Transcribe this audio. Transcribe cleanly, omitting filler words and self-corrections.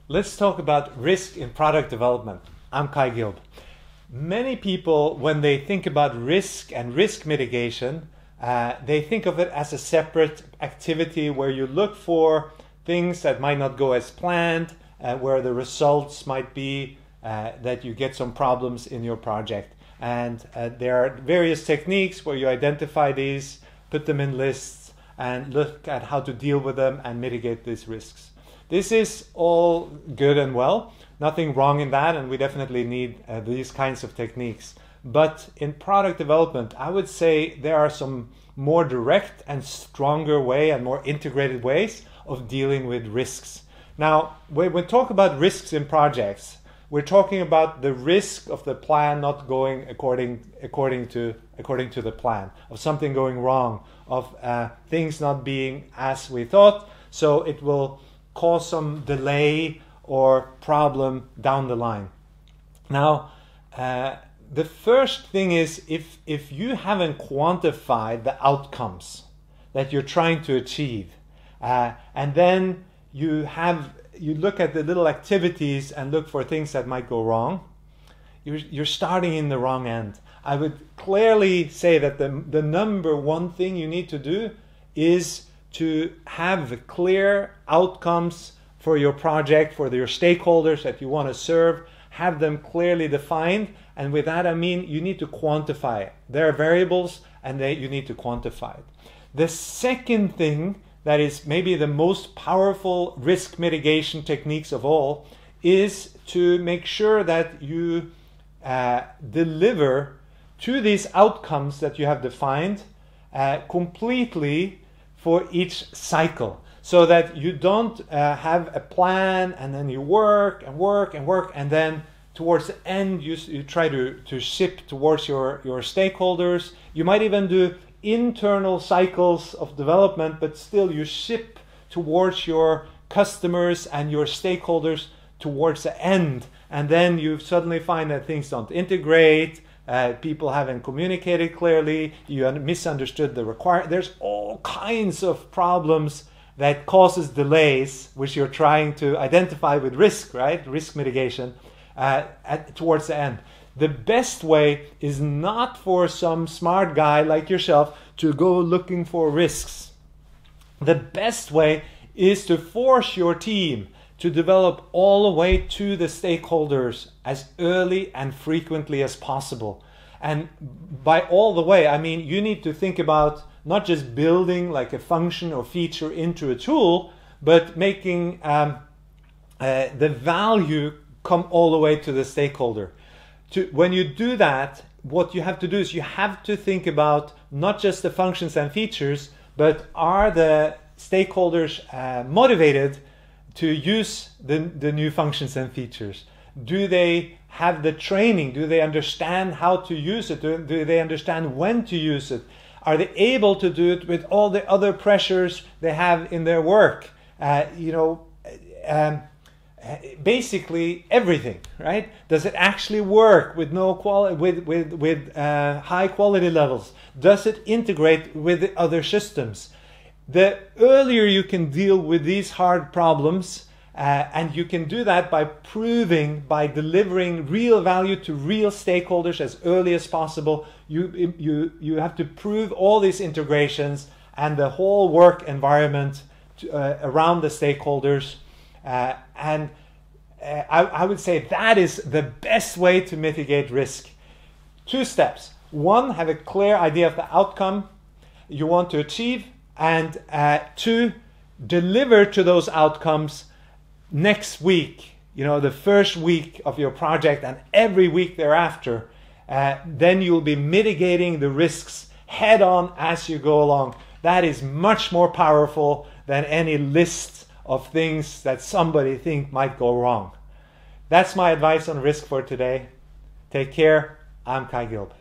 Let's talk about risk in product development. I'm Kai Gilb. Many people, when they think about risk and risk mitigation, they think of it as a separate activity where you look for things that might not go as planned, where the results might be that you get some problems in your project. And there are various techniques where you identify these, put them in lists, and look at how to deal with them and mitigate these risks. This is all good and well, nothing wrong in that, and we definitely need these kinds of techniques. But in product development, I would say there are some more direct and stronger way and more integrated ways of dealing with risks. Now, when we talk about risks in projects, we're talking about the risk of the plan not going according to the plan, of something going wrong, of things not being as we thought, so it will cause some delay or problem down the line. Now, the first thing is if you haven't quantified the outcomes that you're trying to achieve, and then you look at the little activities and look for things that might go wrong, you're starting in the wrong end. I would clearly say that the number one thing you need to do is to have clear outcomes for your project, for your stakeholders that you want to serve, have them clearly defined. And with that, I mean you need to quantify it. There are variables and you need to quantify it. The second thing that is maybe the most powerful risk mitigation techniques of all is to make sure that you deliver to these outcomes that you have defined completely for each cycle, so that you don't have a plan and then you work and work and work, and then towards the end you try to ship towards your stakeholders. You might even do internal cycles of development, but still you ship towards your customers and your stakeholders towards the end, and then you suddenly find that things don't integrate, people haven't communicated clearly, you misunderstood the requirement. There's all kinds of problems that causes delays, which you're trying to identify with risk, right? Risk mitigation towards the end. The best way is not for some smart guy like yourself to go looking for risks. The best way is to force your team to develop all the way to the stakeholders as early and frequently as possible. And by all the way, I mean you need to think about not just building like a function or feature into a tool, but making the value come all the way to the stakeholder. When you do that, what you have to do is you have to think about not just the functions and features, but are the stakeholders motivated to use the new functions and features? Do they have the training? Do they understand how to use it? Do they understand when to use it? Are they able to do it with all the other pressures they have in their work? Basically everything, right? Does it actually work with no quality, with high quality levels? Does it integrate with the other systems? The earlier you can deal with these hard problems, and you can do that by delivering real value to real stakeholders as early as possible. You have to prove all these integrations and the whole work environment around the stakeholders. I would say that is the best way to mitigate risk. 2 steps. 1, have a clear idea of the outcome you want to achieve, and 2, deliver to those outcomes next week, the first week of your project and every week thereafter. Then you'll be mitigating the risks head on as you go along. That is much more powerful than any list of things that somebody think might go wrong. That's my advice on risk for today. Take care. I'm Kai Gilb.